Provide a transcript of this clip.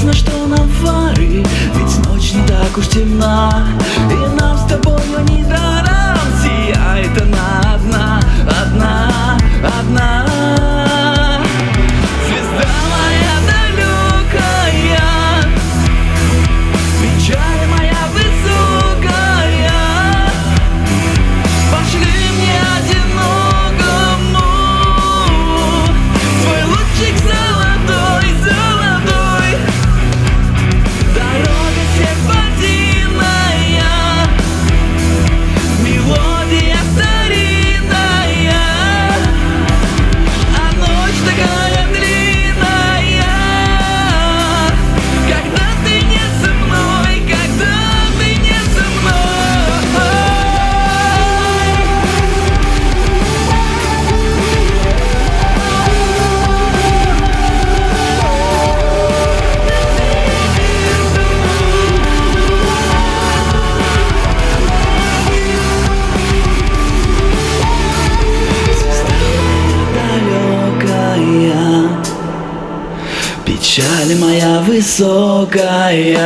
ясно, что нам фары, ведь ночь не так уж темна, и нам с тобою недаром сияет она одна, одна, одна. Звезда моя далекая, печаль моя высокая, пошли мне одинокому свой лучик золотой, золотой. Дорога серпантинная, мелодия старинная, а ночь такая длинная, когда ты не со мной, когда ты не со мной. Далекая, печаль моя высокая.